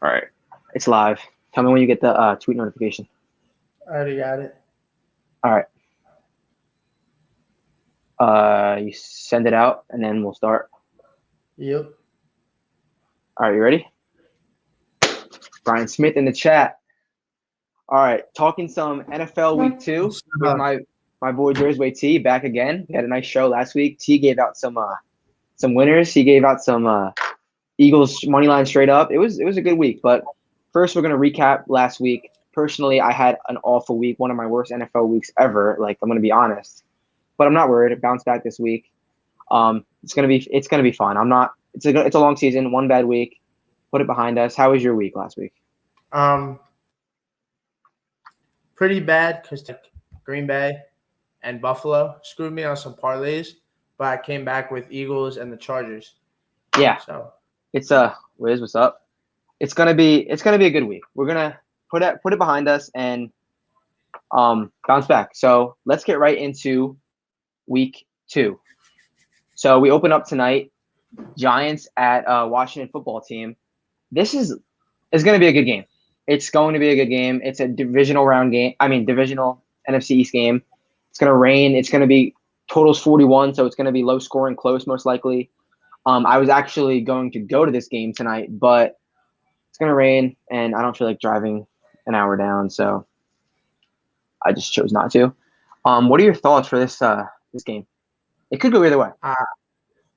All right. It's live. Tell me when you get the tweet notification. I already got it. All right. You send it out, and then we'll start. Yep. All right, you ready? Brian Smith in the chat. All right, talking some NFL Week 2 with my boy Jersey T back again. We had a nice show last week. T gave out some winners. He gave out some Eagles money line straight up. It was a good week, but first we're gonna recap last week. Personally, I had an awful week, one of my worst NFL weeks ever. Like, I'm gonna be honest, but I'm not worried. I bounced back this week. It's gonna be fun. I'm not. It's a long season. One bad week. Put it behind us. How was your week last week? Pretty bad because Green Bay and Buffalo screwed me on some parlays, but I came back with Eagles and the Chargers. Yeah. So it's Wiz, what's up? It's gonna be a good week. We're gonna put it behind us and bounce back. So let's get right into week 2. So we open up tonight. Giants at Washington football team. This is going to be a good game. It's going to be a good game. It's a divisional round game. I mean, divisional NFC East game. It's going to rain. It's going to be totals 41, so it's going to be low scoring, close most likely. I was actually going to go to this game tonight, but it's going to rain, and I don't feel like driving an hour down, so I just chose not to. What are your thoughts for this game? It could go either way.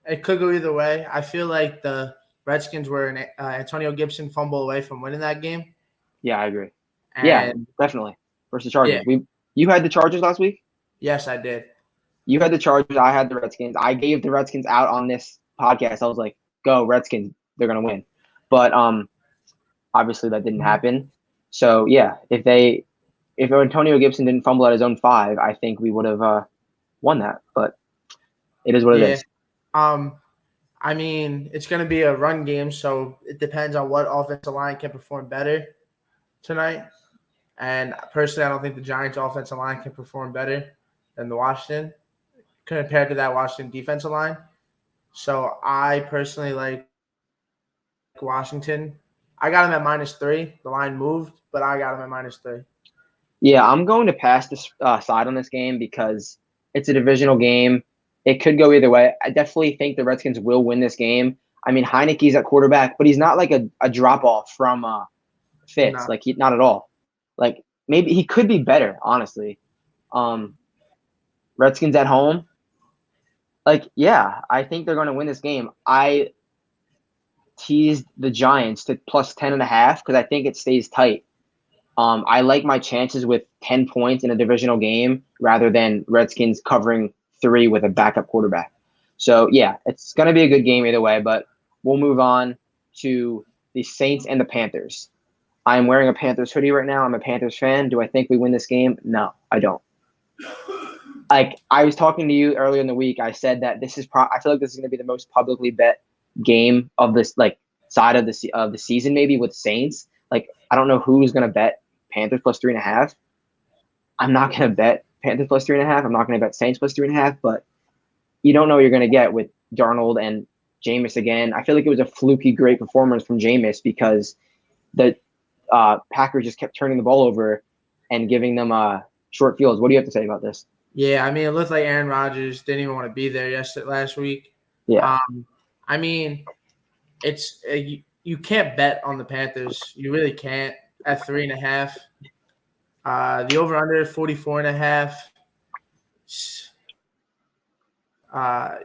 It could go either way. I feel like the Redskins were an Antonio Gibson fumble away from winning that game. Yeah, I agree. Yeah, definitely. Versus Chargers. Yeah. You had the Chargers last week? Yes, I did. You had the Chargers. I had the Redskins. I gave the Redskins out on this podcast. I was like, go Redskins. They're going to win. But obviously that didn't happen. So, yeah, if Antonio Gibson didn't fumble at his own 5, I think we would have won that. But it is what it is. I mean, it's going to be a run game, so it depends on what offensive line can perform better tonight. And personally, I don't think the Giants' offensive line can perform better than the Washington compared to that Washington defensive line. So I personally like Washington. I got them at -3. The line moved, but I got them at -3. Yeah, I'm going to pass this side on this game because it's a divisional game. It could go either way. I definitely think the Redskins will win this game. I mean, Heineke's at quarterback, but he's not like a drop-off from Fitz. No. Like, not at all. Like, maybe he could be better, honestly. Redskins at home. Like, yeah, I think they're going to win this game. I teased the Giants to +10.5 because I think it stays tight. I like my chances with 10 points in a divisional game rather than Redskins covering 3 with a backup quarterback. So, yeah, it's going to be a good game either way, but we'll move on to the Saints and the Panthers. I'm wearing a Panthers hoodie right now. I'm a Panthers fan. Do I think we win this game? No, I don't. Like, I was talking to you earlier in the week. I said that I feel like this is going to be the most publicly bet game of this side of the season, maybe with Saints. Like, I don't know who's going to bet Panthers +3.5. I'm not going to bet Panthers +3.5. I'm not going to bet Saints +3.5. But you don't know what you're going to get with Darnold and Jameis again. I feel like it was a fluky great performance from Jameis because the Packers just kept turning the ball over and giving them short fields. What do you have to say about this? Yeah, I mean, it looked like Aaron Rodgers didn't even want to be there last week. Yeah. I mean, it's you can't bet on the Panthers. You really can't at 3.5. The over/under 44.5.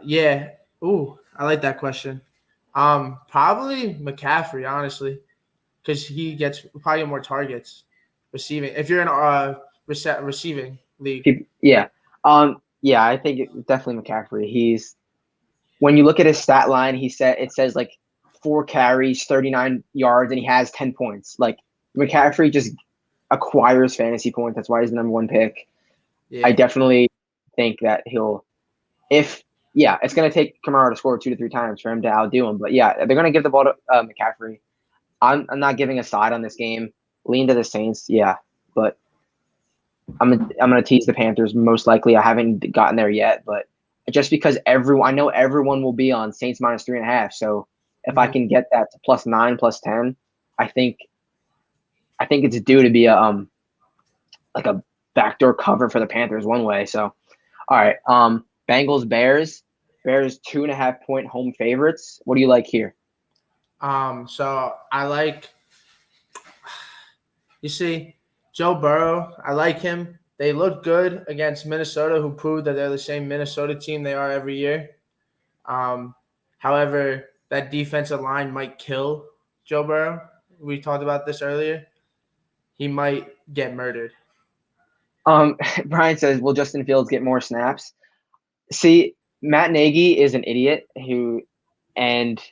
Yeah. Ooh, I like that question. Probably McCaffrey, honestly, because he gets probably more targets receiving. If you're in a receiving league. Yeah. Yeah, I think it's definitely McCaffrey. When you look at his stat line, it says like 4 carries, 39 yards, and he has 10 points. Like, McCaffrey just acquires fantasy points. That's why he's the number 1 pick. Yeah. I definitely think that it's going to take Kamara to score 2 to 3 times for him to outdo him. But yeah, they're going to give the ball to McCaffrey. I'm not giving a side on this game. Lean to the Saints, yeah, but I'm gonna tease the Panthers most likely. I haven't gotten there yet, but just because I know everyone will be on Saints -3.5. So if I can get that to +9, +10, I think it's due to be a like a backdoor cover for the Panthers one way. So all right, Bengals Bears. Bears 2.5-point home favorites. What do you like here? So I like. You see, Joe Burrow. I like him. They look good against Minnesota, who proved that they're the same Minnesota team they are every year. However, that defensive line might kill Joe Burrow. We talked about this earlier. He might get murdered. Brian says, will Justin Fields get more snaps? See, Matt Nagy is an idiot and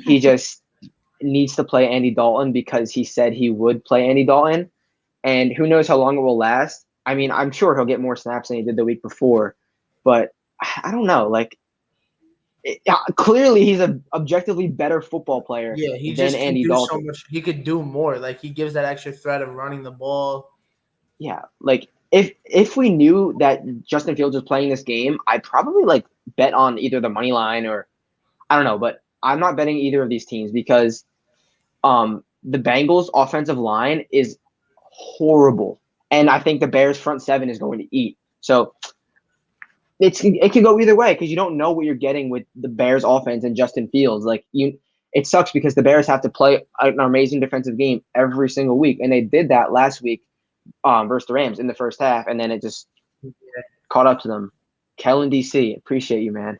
he just needs to play Andy Dalton because he said he would play Andy Dalton, and who knows how long it will last. I mean, I'm sure he'll get more snaps than he did the week before, but I don't know. Like, clearly he's an objectively better football player He than just can Andy do Dalton. so much. He could do more. Like, he gives that extra threat of running the ball. Yeah, like if we knew that Justin Fields was playing this game, I'd probably like bet on either the money line or I don't know, but I'm not betting either of these teams because the Bengals offensive line is horrible. And I think the Bears front seven is going to eat. So it can go either way because you don't know what you're getting with the Bears offense and Justin Fields. It sucks because the Bears have to play an amazing defensive game every single week. And they did that last week versus the Rams in the first half, and then it just caught up to them. Kellen DC, appreciate you, man.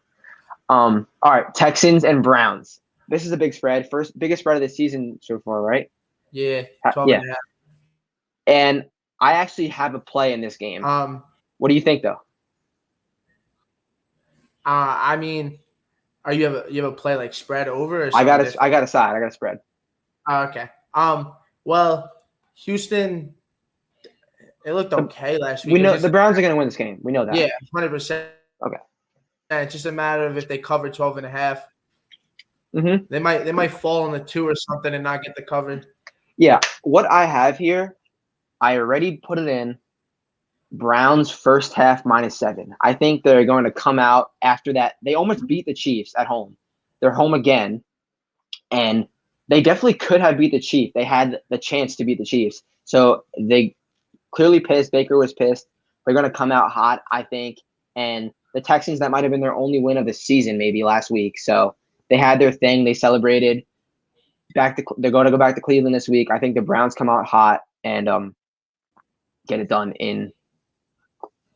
All right, Texans and Browns. This is a big spread. Biggest spread of the season so far, right? Yeah, 12 yeah. And I actually have a play in this game. What do you think, though? I mean, you have a play like spread over? Or I got a side. I got a spread. Okay. Well, Houston. It looked okay last week. We know the Browns are going to win this game. We know that. Yeah, 100%. Okay. And it's just a matter of if they cover 12.5. Mm-hmm. They might fall on the 2 or something and not get the cover. Yeah. What I have here, I already put it in. Browns first half -7. I think they're going to come out after that. They almost beat the Chiefs at home. They're home again, and they definitely could have beat the Chiefs. They had the chance to beat the Chiefs. So they clearly pissed. Baker was pissed. They're going to come out hot, I think. And the Texans, that might have been their only win of the season maybe last week. So they had their thing. They celebrated. They're going to go back to Cleveland this week. I think the Browns come out hot and get it done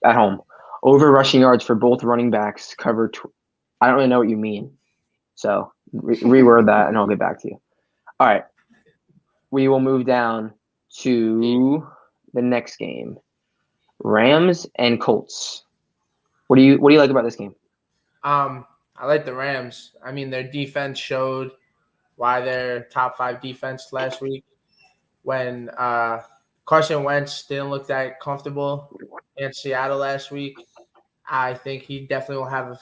at home. Over rushing yards for both running backs cover. I don't really know what you mean. So reword that and I'll get back to you. All right. We will move down to the next game. Rams and Colts. What do you like about this game? I like the Rams. I mean, their defense showed why they're top 5 defense last week when Carson Wentz didn't look that comfortable in Seattle last week. I think he definitely will have a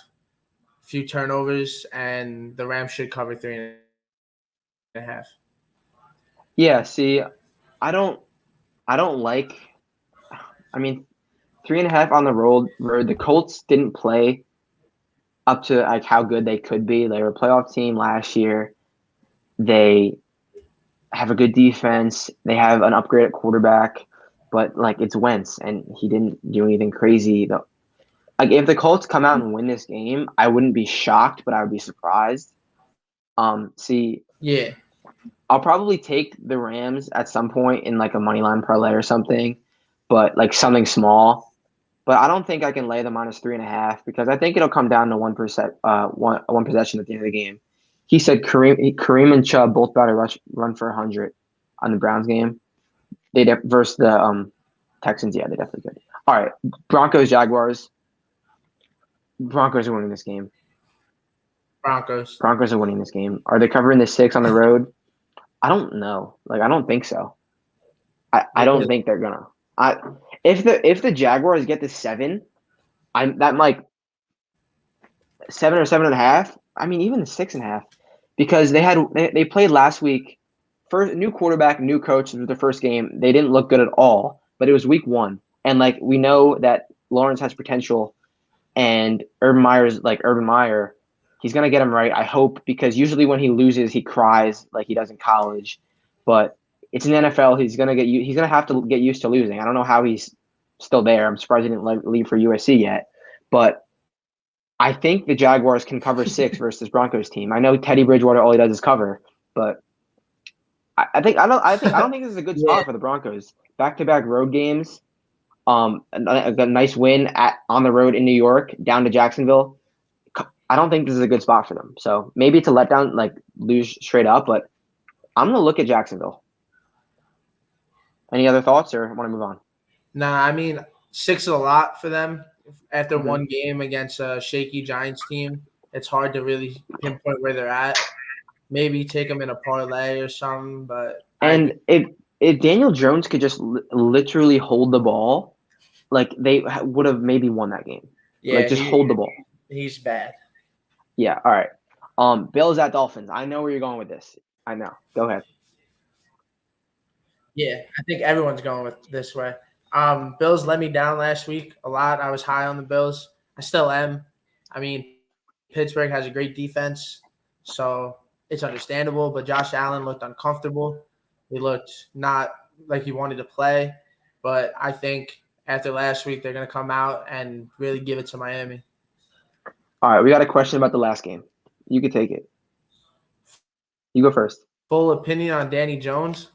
few turnovers, and the Rams should cover 3.5. Yeah, see, I don't like. I mean, 3.5 on the road. The Colts didn't play up to like how good they could be. They were a playoff team last year. They have a good defense. They have an upgraded quarterback, but like it's Wentz, and he didn't do anything crazy. Though, like if the Colts come out and win this game, I wouldn't be shocked, but I would be surprised. Yeah, I'll probably take the Rams at some point in like a money line parlay or something, but like something small. But I don't think I can lay the -3.5 because I think it'll come down to one possession at the end of the game. He said Kareem and Chubb both about to run for 100 on the Browns game. Versus the Texans. Yeah, they definitely could. All right, Broncos Jaguars. Broncos are winning this game. Broncos are winning this game. Are they covering the 6 on the road? I don't know. Like I don't think so. I don't think they're gonna. If the Jaguars get to 7, that like 7 or 7.5. I mean, even the 6.5, because they played last week. First new quarterback, new coach. It was their first game. They didn't look good at all, but it was week 1, and like we know that Lawrence has potential, and Urban Meyer, he's gonna get him right. I hope, because usually when he loses, he cries like he does in college. but it's in the NFL. He's gonna have to get used to losing. I don't know how he's still there. I'm surprised he didn't leave for USC yet, but I think the Jaguars can cover 6 versus this Broncos team. I know Teddy Bridgewater all he does is cover, but I don't think this is a good Yeah. spot for the Broncos. Back-to-back road games. A nice win on the road in New York, down to Jacksonville. I don't think this is a good spot for them. So maybe it's a letdown, like lose straight up. But I'm gonna look at Jacksonville. Any other thoughts, or want to move on? Nah, I mean 6 is a lot for them after Mhm. one game against a shaky Giants team. It's hard to really pinpoint where they're at. Maybe take them in a parlay or something, but And if Daniel Jones could just literally hold the ball, like they would have maybe won that game. yeah, Like just hold the ball. he's bad. Yeah. All right. Bills at Dolphins. I know where you're going with this. I know. Go ahead. Yeah, I think everyone's going with this way. Bills let me down last week a lot. I was high on the Bills. I still am. I mean, Pittsburgh has a great defense, so it's understandable. But Josh Allen looked uncomfortable. He looked not like he wanted to play. But I think after last week, they're going to come out and really give it to Miami. All right. We got a question about the last game. You can take it. You go first. Full opinion on Danny Jones.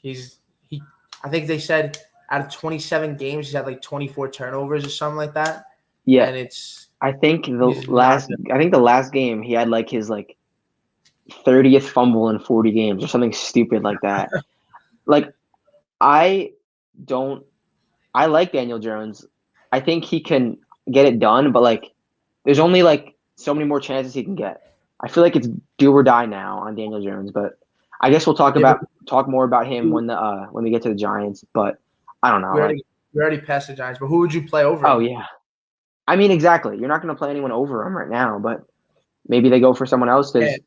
I think they said out of 27 games, he's had like 24 turnovers or something like that. Yeah. And it's I think he's not good. the last game he had like his 30th fumble in 40 games or something stupid like that. Like I like Daniel Jones. I think he can get it done, but there's only so many more chances he can get. I feel like it's do or die now on Daniel Jones, but I guess we'll talk more about him when we get to the Giants, but I don't know. We already passed the Giants, but who would you play over? Oh yeah. I mean, exactly. You're not going to play anyone over him right now, but maybe they go for someone else because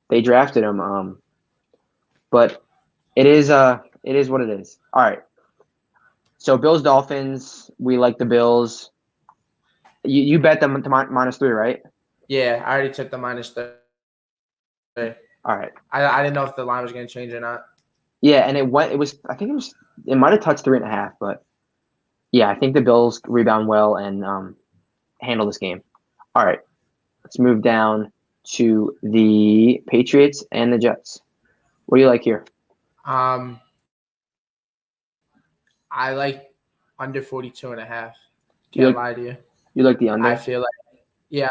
they drafted him. But it is what it is. All right. So Bills Dolphins, we like the Bills. You bet them to -3, right? Yeah, I already took the -3. All right. I didn't know if the line was going to change or not. Yeah, and it might have touched 3.5, but yeah, I think the Bills rebound well and handle this game. All right. Let's move down to the Patriots and the Jets. What do you like here? I like under 42.5. Can't lie to you. You like the under? I feel like, yeah,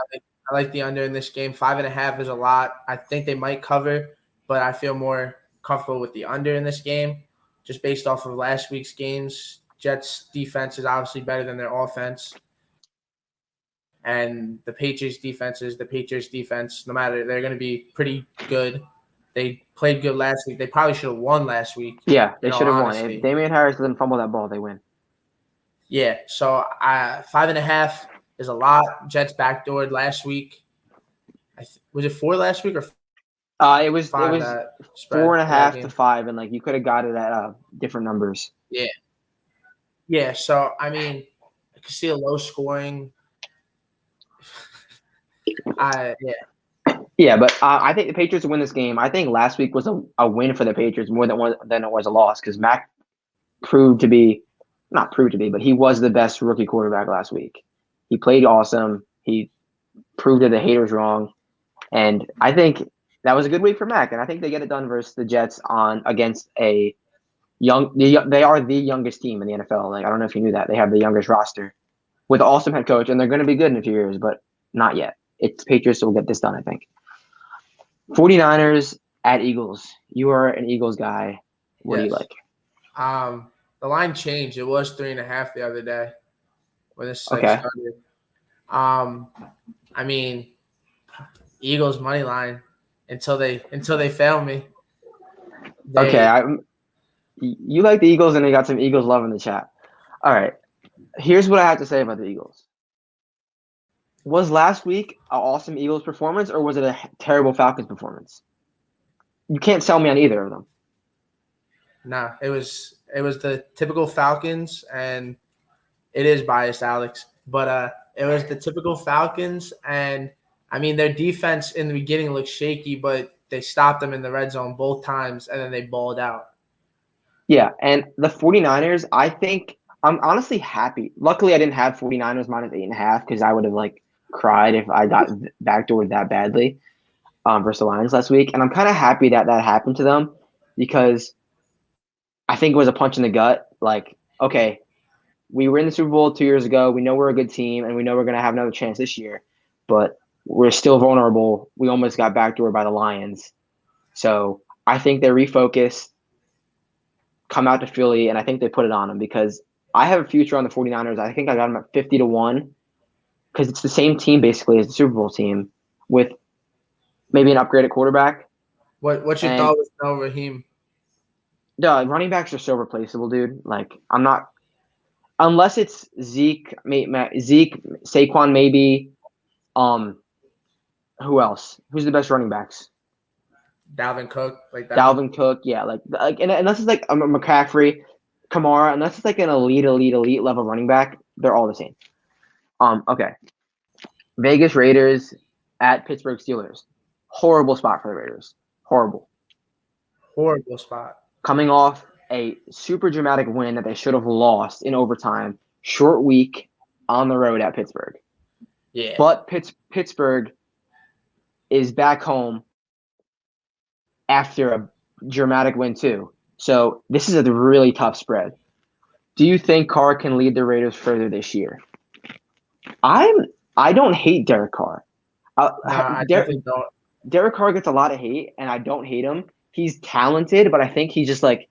I like the under in this game. 5.5 is a lot. I think they might cover, but I feel more comfortable with the under in this game, just based off of last week's games. Jets defense is obviously better than their offense. And the Patriots defense is the Patriots defense. No matter, they're going to be pretty good. They played good last week. They probably should have won last week. Yeah, they should have won. If Damian Harris doesn't fumble that ball, they win. Yeah, so 5.5 is a lot. Jets backdoored last week. Was it 4 last week or? It was 4.5 to 5, and you could have got it at different numbers. Yeah. Yeah. So I mean, I could see a low scoring. Yeah, but I think the Patriots will win this game. I think last week was a win for the Patriots more than it was a loss because Mac not proved to be, but he was the best rookie quarterback last week. He played awesome. He proved to the haters wrong, and I think that was a good week for Mac. And I think they get it done versus the Jets against a young. They are the youngest team in the NFL. I don't know if you knew that they have the youngest roster with an awesome head coach, and they're going to be good in a few years, but not yet. It's Patriots will get this done, I think. 49ers at Eagles. You are an Eagles guy. What do you like? The line changed. It was 3.5 the other day when this started. I mean, Eagles money line until they fail me. You like the Eagles, and they got some Eagles love in the chat. All right. Here's what I have to say about the Eagles. Was last week an awesome Eagles performance, or was it a terrible Falcons performance? You can't sell me on either of them. No, it was the typical Falcons, and it is biased, Alex. But it was the typical Falcons, and I mean their defense in the beginning looked shaky, but they stopped them in the red zone both times, and then they balled out. Yeah, and the 49ers, I think I'm honestly happy. Luckily, I didn't have 49ers minus 8.5 because I would have like cried if I got backdoored that badly versus the Lions last week. And I'm kind of happy that that happened to them because I think it was a punch in the gut. Like, okay, we were in the Super Bowl 2 years ago. We know we're a good team, and we know we're going to have another chance this year, but we're still vulnerable. We almost got backdoored by the Lions. So I think they refocus, come out to Philly, and I think they put it on them because I have a future on the 49ers. I think I got them at 50-1 because it's the same team basically as the Super Bowl team with maybe an upgraded quarterback. What's your And thought with no Raheem? the running backs are so replaceable, dude. Like I'm not unless it's Zeke, Saquon, maybe. Um, who else? Who's the best running backs? Dalvin Cook, like that. Dalvin Cook, yeah, and unless it's like a McCaffrey, Kamara, unless it's like an elite level running back, they're all the same. Okay. Vegas Raiders at Pittsburgh Steelers. Horrible spot for the Raiders. Horrible. Horrible spot. Coming off a super dramatic win that they should have lost in overtime. Short week on the road at Pittsburgh. Yeah. But Pittsburgh is back home after a dramatic win too. So this is a really tough spread. Do you think Carr can lead the Raiders further this year? I don't hate Derek Carr. I definitely don't. Derek Carr gets a lot of hate, and I don't hate him. He's talented, but I think he just like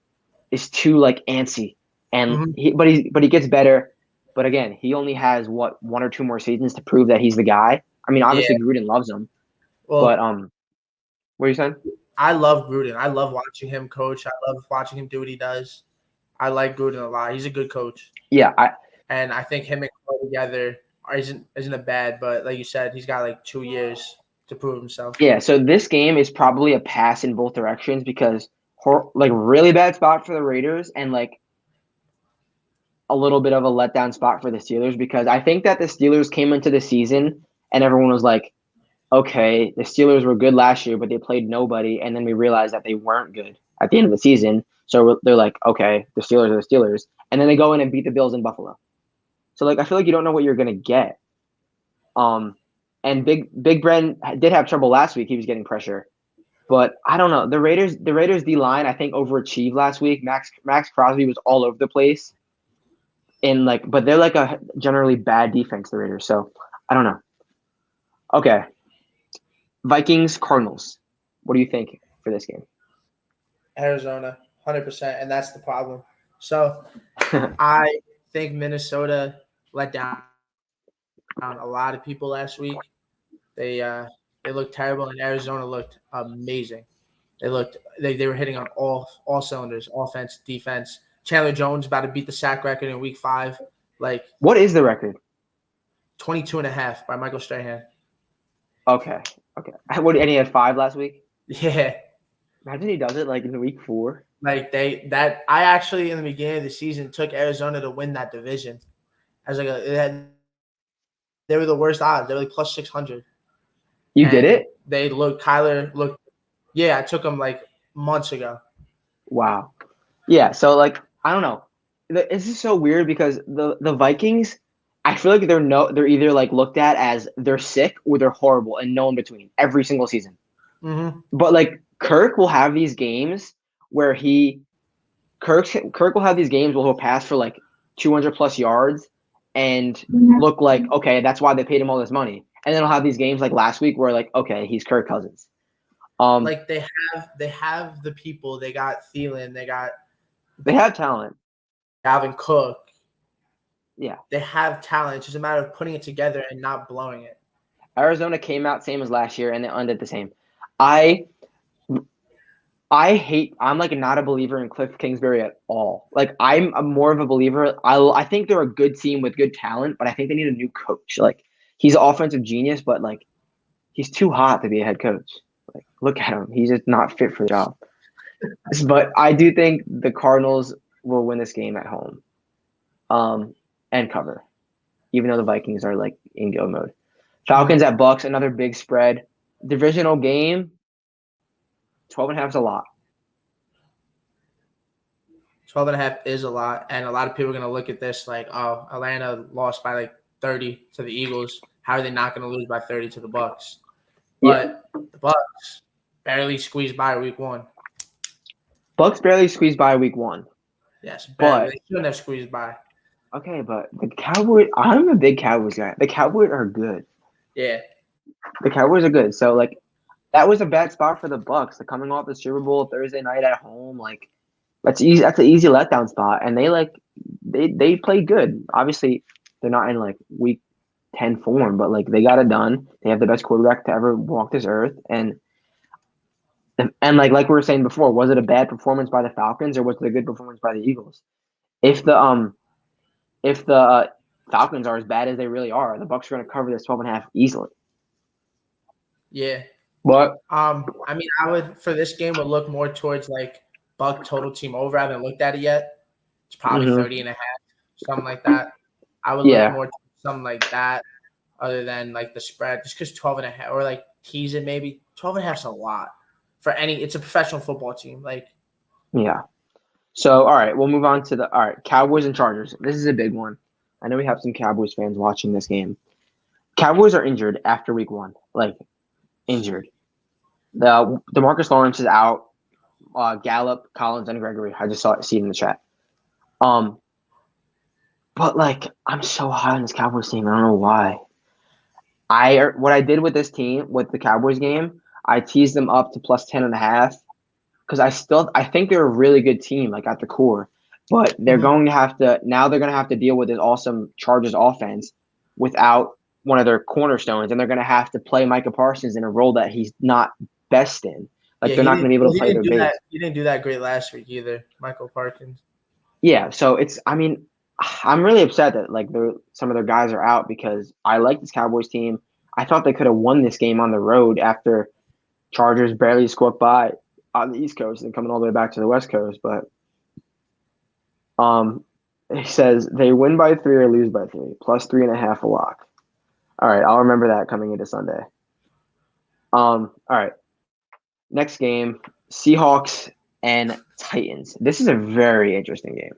is too like antsy, and but he gets better. But again, he only has what 1 or 2 more seasons to prove that he's the guy. I mean, obviously Gruden loves him, Well, but what are you saying? I love Gruden. I love watching him coach. I love watching him do what he does. I like Gruden a lot. He's a good coach. Yeah, And I think him and Carr together isn't a bad, but like you said, he's got like 2 years to prove himself. yeah. So this game is probably a pass in both directions because like really bad spot for the Raiders and like a little bit of a letdown spot for the Steelers because I think that the Steelers came into the season and everyone was like, okay, the Steelers were good last year, but they played nobody, and then we realized that they weren't good at the end of the season. So they're like, okay, the Steelers are the Steelers, and then they go in and beat the Bills in Buffalo. So like, I feel like you don't know what you're gonna get. And Big Bren did have trouble last week. He was getting pressure, but I don't know. The Raiders D line I think overachieved last week. Max Crosby was all over the place, but they're like a generally bad defense. The Raiders, so I don't know. Okay. Vikings, Cardinals. What do you think for this game? Arizona, 100%, and that's the problem. So I think Minnesota let down a lot of people last week. They looked terrible, and Arizona looked amazing. They were hitting on all cylinders, offense, defense. Chandler Jones about to beat the sack record in week 5. Like, what is the record? 22.5 by Michael Strahan. Okay. And he had 5 last week? Yeah. Imagine he does it like in week 4. Like I actually in the beginning of the season took Arizona to win that division. As like they were the worst odds. They were like plus 600. You did it? Kyler looked. Yeah, I took them like months ago. Wow. Yeah. So like I don't know. This is so weird because the Vikings, I feel like they're either like looked at as they're sick or they're horrible and no in between every single season. Mm-hmm. But like Kirk will have these games where Kirk will have these games where he'll pass for like 200 plus yards and look like, okay, that's why they paid him all this money. And then he'll have these games like last week where like, okay, he's Kirk Cousins. Like they have the people. They got Thielen. They have talent. Dalvin Cook. Yeah. They have talent. It's just a matter of putting it together and not blowing it. Arizona came out same as last year and they ended the same. I'm like not a believer in Cliff Kingsbury at all. Like I'm more of a believer. I think they're a good team with good talent, but I think they need a new coach. Like he's an offensive genius, but like he's too hot to be a head coach. Like look at him. He's just not fit for the job. But I do think the Cardinals will win this game at home. And cover. Even though the Vikings are like in go mode. Falcons at Bucks, another big spread. Divisional game. 12.5 is a lot. 12.5 is a lot, and a lot of people are going to look at this like, oh, Atlanta lost by like 30 to the Eagles. How are they not going to lose by 30 to the Bucs? Yeah. But the Bucs barely squeezed by week 1. Bucks barely squeezed by week 1. Yes, barely. But They shouldn't have squeezed by. okay, but the Cowboys. I'm a big Cowboys guy. The Cowboys are good. Yeah. The Cowboys are good. So like, that was a bad spot for the Bucks. They're coming off the Super Bowl Thursday night at home. Like, that's easy. That's an easy letdown spot. And they played good. Obviously, they're not in like week 10 form, but like they got it done. They have the best quarterback to ever walk this earth. And like we were saying before, was it a bad performance by the Falcons or was it a good performance by the Eagles? If the Falcons are as bad as they really are, the Bucks are going to cover this 12.5 easily. Yeah. But I mean, I would for this game would look more towards like Buck total team over. I haven't looked at it yet. It's probably 30.5, something like that. I would look more towards something like that other than like the spread, just because 12.5 or like tease it maybe 12.5 is a lot for any. It's a professional football team. Like, yeah. So all right, we'll move on to the Cowboys and Chargers. This is a big one. I know we have some Cowboys fans watching this game. Cowboys are injured after week 1, like injured. The DeMarcus Lawrence is out. Gallup, Collins, and Gregory. I just see it in the chat. But like I'm so high on this Cowboys team. I don't know why. What I did with this team with the Cowboys game, I teased them up to plus 10.5 because I think they're a really good team, like at the core. But they're going to have to deal with this awesome Chargers offense without one of their cornerstones, and they're going to have to play Micah Parsons in a role that he's not best in. Like they're not going to be able to play their base. He didn't do that great last week either, Michael Parsons. Yeah, so I'm really upset that like some of their guys are out because I like this Cowboys team. I thought they could have won this game on the road after Chargers barely squawked by on the East Coast and coming all the way back to the West Coast. But it says they win by 3 or lose by 3, plus 3.5 a lock. All right, I'll remember that coming into Sunday. All right, next game, Seahawks and Titans. This is a very interesting game.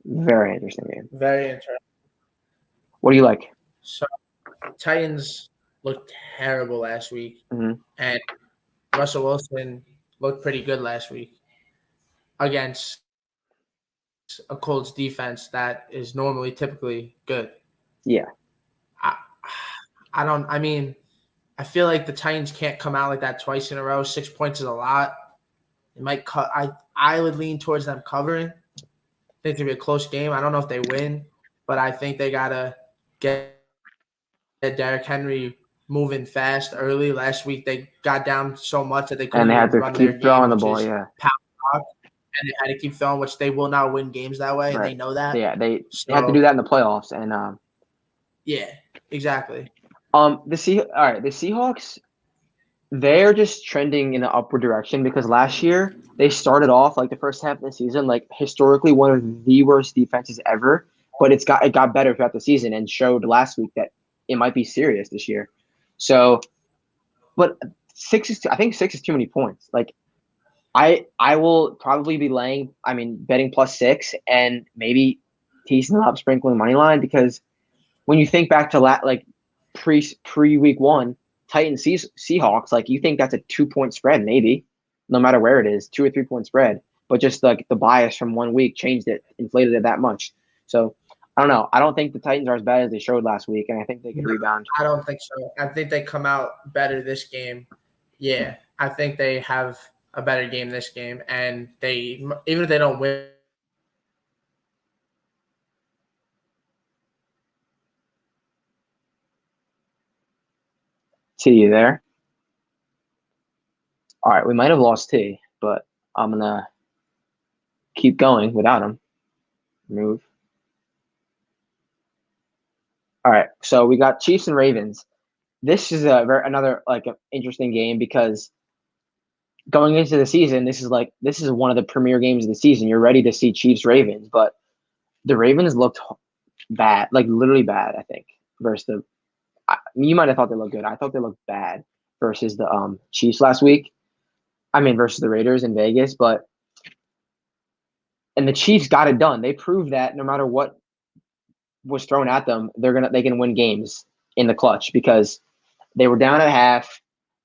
Very interesting game. Very interesting. What do you like? So, Titans looked terrible last week, and Russell Wilson looked pretty good last week against a Colts defense that is typically good. Yeah. I feel like the Titans can't come out like that twice in a row. 6 points is a lot. It might cut. I would lean towards them covering. I think it's going to be a close game. I don't know if they win, but I think they got to get Derrick Henry moving fast early. Last week they got down so much that they couldn't and they had to run keep throwing the ball, yeah. And they had to keep throwing, which they will not win games that way, and they know that. Yeah, they have to do that in the playoffs, and yeah, exactly. The Seahawks, they're just trending in the upward direction because last year they started off like the first half of the season like historically one of the worst defenses ever, but it got better throughout the season and showed last week that it might be serious this year. So, but I think 6 is too many points. Like I will probably be betting plus 6 and maybe teasing up, sprinkling money line because when you think back to pre week 1 Titans Seahawks, like you think that's a 2-point spread maybe, no matter where it is, 2 or 3 point spread, but just like the bias from 1 week changed it, inflated it that much. So I don't know. I don't think the Titans are as bad as they showed last week, and I think they can rebound. I don't think so. I think they come out better this game. Yeah, I think they have a better game this game, and even if they don't win. T, you there? All right, we might have lost T, but I'm gonna keep going without him. Move. All right, so we got Chiefs and Ravens. This is another like an interesting game because going into the season, this is one of the premier games of the season. You're ready to see Chiefs Ravens, but the Ravens looked bad, like literally bad. I think versus you might have thought they looked good. I thought they looked bad versus the Chiefs last week. I mean, versus the Raiders in Vegas, and the Chiefs got it done. They proved that no matter what was thrown at them, they can win games in the clutch because they were down at half.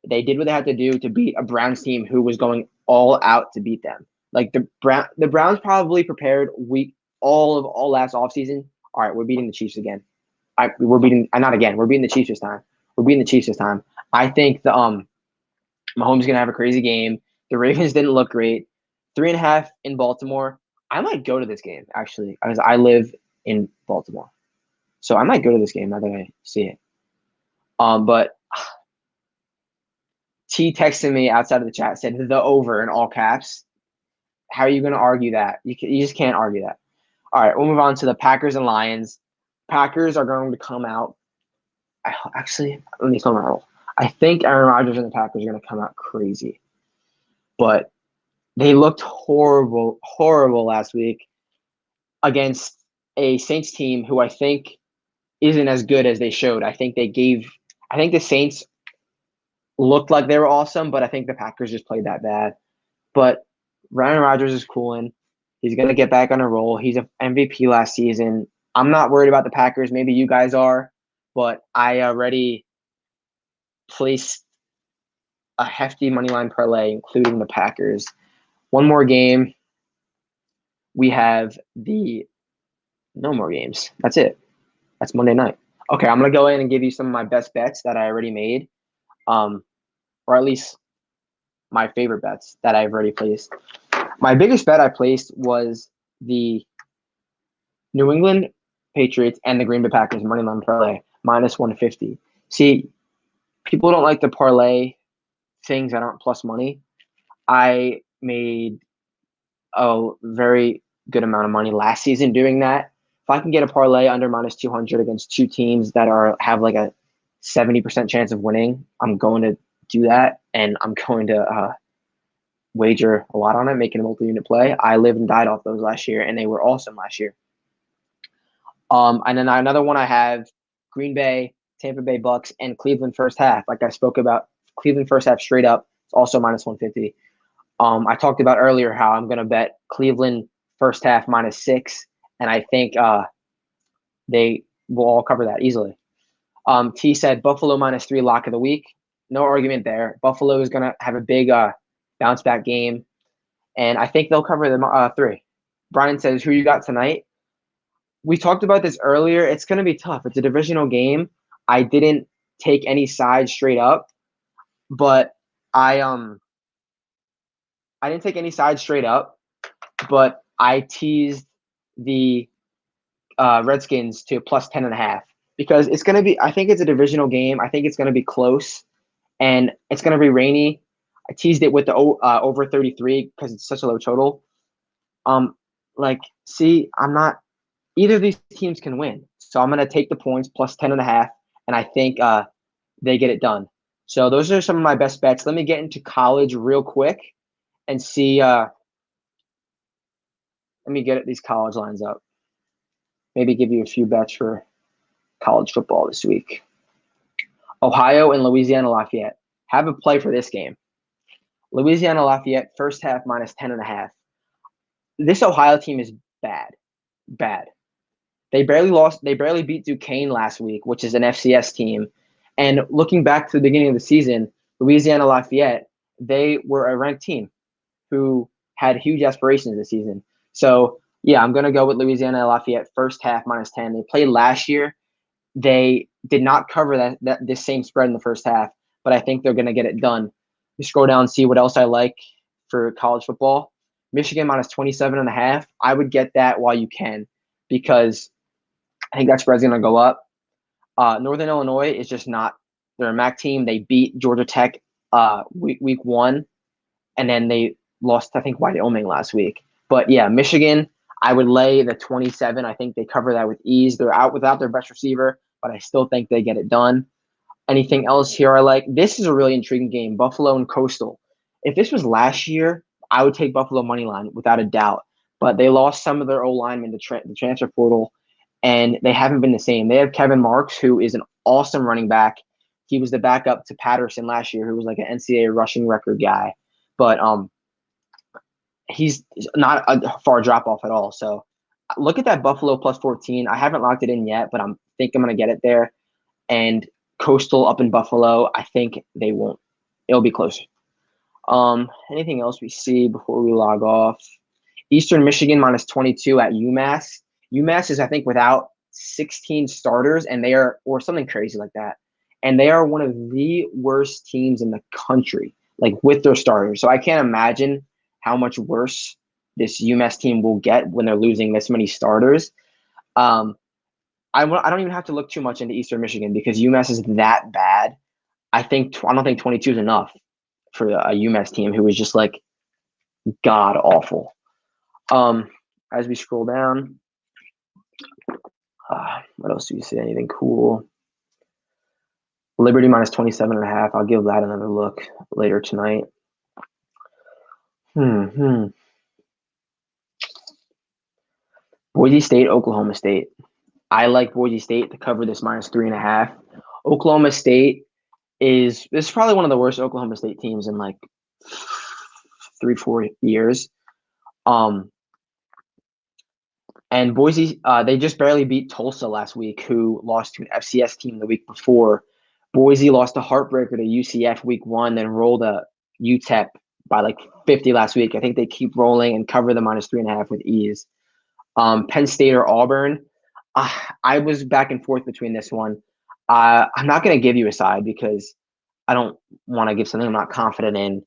They did what they had to do to beat a Browns team who was going all out to beat them. Like the Browns probably prepared all last offseason. All right, we're beating the Chiefs again. We're beating not again. We're beating the Chiefs this time. We're beating the Chiefs this time. I think the Mahomes is gonna have a crazy game. The Ravens didn't look great. 3.5 in Baltimore. I might go to this game actually, because I live in Baltimore, so I might go to this game now that I see it. But T texted me outside of the chat, said the over in all caps. How are you going to argue that? You just can't argue that. All right, we'll move on to the Packers and Lions. Packers are going to come out. Actually, let me come out. I think Aaron Rodgers and the Packers are going to come out crazy. But they looked horrible last week against a Saints team who I think isn't as good as they showed. I think the Saints looked like they were awesome, but I think the Packers just played that bad. But Aaron Rodgers is cooling. He's going to get back on a roll. He's an MVP last season. I'm not worried about the Packers. Maybe you guys are, but I already placed a hefty moneyline parlay, including the Packers. One more game. We have no more games. That's it. That's Monday night. Okay, I'm going to go in and give you some of my best bets that I already made, or at least my favorite bets that I've already placed. My biggest bet I placed was the New England Patriots and the Green Bay Packers moneyline parlay minus 150. See, people don't like to parlay things that aren't plus money. I made a very good amount of money last season doing that. If I can get a parlay under minus 200 against two teams that have like a 70% chance of winning, I'm going to do that, and I'm going to wager a lot on it, making a multi-unit play. I lived and died off those last year, and they were awesome last year. And then another one I have Green Bay, Tampa Bay Bucks, and Cleveland first half. Like I spoke about, Cleveland first half straight up. It's also minus 150. I talked about earlier how I'm going to bet Cleveland first half minus 6, and I think they will all cover that easily. T said Buffalo minus 3 lock of the week. No argument there. Buffalo is going to have a big bounce back game, and I think they'll cover the 3. Brian says, who you got tonight? We talked about this earlier. It's going to be tough. It's a divisional game. I didn't take any sides straight up, but I didn't take any sides straight up, but I teased the Redskins to plus 10.5 because it's going to be. I think it's a divisional game. I think it's going to be close, and it's going to be rainy. I teased it with the over 33 because it's such a low total. I'm not. Either of these teams can win. So I'm going to take the points plus 10.5, and I think they get it done. So those are some of my best bets. Let me get into college real quick and see. Let me get these college lines up. Maybe give you a few bets for college football this week. Ohio and Louisiana Lafayette. Have a play for this game. Louisiana Lafayette, first half minus 10.5. This Ohio team is bad. Bad. They barely beat Duquesne last week, which is an FCS team. And looking back to the beginning of the season, Louisiana Lafayette, they were a ranked team who had huge aspirations this season. So, yeah, I'm going to go with Louisiana Lafayette first half minus 10. They played last year. They did not cover this same spread in the first half, but I think they're going to get it done. We scroll down and see what else I like for college football. Michigan minus 27.5. I would get that while you can because I think that spread's going to go up. Northern Illinois is just not – they're a MAC team. They beat Georgia Tech week 1, and then they lost, I think, Wyoming last week. But, yeah, Michigan, I would lay the 27. I think they cover that with ease. They're out without their best receiver, but I still think they get it done. Anything else here I like? This is a really intriguing game, Buffalo and Coastal. If this was last year, I would take Buffalo money line without a doubt. But they lost some of their O-linemen to the transfer portal, and they haven't been the same. They have Kevin Marks, who is an awesome running back. He was the backup to Patterson last year, who was like an NCAA rushing record guy. but he's not a far drop off at all. So look at that Buffalo plus 14. I haven't locked it in yet, but I'm going to get it there. And Coastal up in Buffalo, I think they won't. It'll be closer. Anything else we see before we log off? Eastern Michigan minus 22 at UMass. UMass is, I think, without 16 starters, and they are, or something crazy like that. And they are one of the worst teams in the country, like with their starters. So I can't imagine how much worse this UMass team will get when they're losing this many starters. I don't even have to look too much into Eastern Michigan because UMass is that bad. I don't think 22 is enough for a UMass team who is just like god awful. As we scroll down, what else do we see? Anything cool? Liberty minus 27.5. I'll give that another look later tonight. Boise State, Oklahoma State. I like Boise State to cover this minus 3.5. Oklahoma State this is probably one of the worst Oklahoma State teams in like 3-4 years. And Boise, they just barely beat Tulsa last week, who lost to an FCS team the week before. Boise lost a heartbreaker to UCF week 1, then rolled a UTEP by like 50 last week. I think they keep rolling and cover the minus 3.5 with ease. Penn State or Auburn. I was back and forth between this one. I'm not going to give you a side because I don't want to give something I'm not confident in.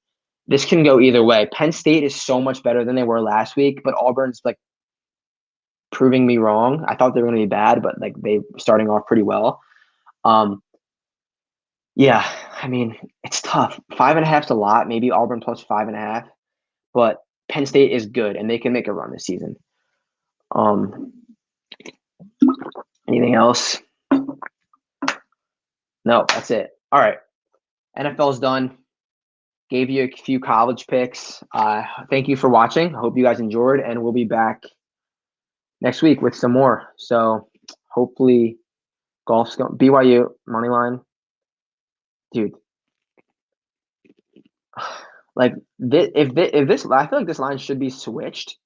This can go either way. Penn State is so much better than they were last week, but Auburn's like proving me wrong. I thought they were going to be bad, but like they starting off pretty well. Yeah, I mean, it's tough. 5.5 is a lot. Maybe Auburn plus 5.5, but Penn State is good and they can make a run this season. Anything else? No, that's it. All right. NFL's done. Gave you a few college picks. Thank you for watching. I hope you guys enjoyed, and we'll be back next week with some more. So hopefully golf's going. BYU money line, dude. Like if this, I feel like this line should be switched.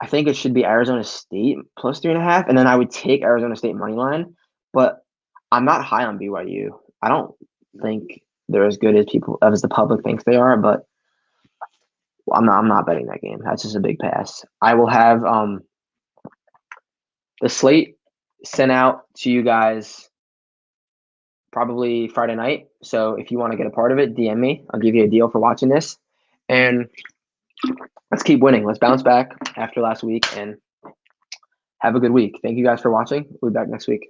I think it should be Arizona State plus 3.5, and then I would take Arizona State money line. But I'm not high on BYU. I don't think they're as good as the public thinks they are. But I'm not betting that game. That's just a big pass. I will have the slate sent out to you guys probably Friday night. So if you want to get a part of it, DM me. I'll give you a deal for watching this. And let's keep winning. Let's bounce back after last week and have a good week. Thank you guys for watching. We'll be back next week.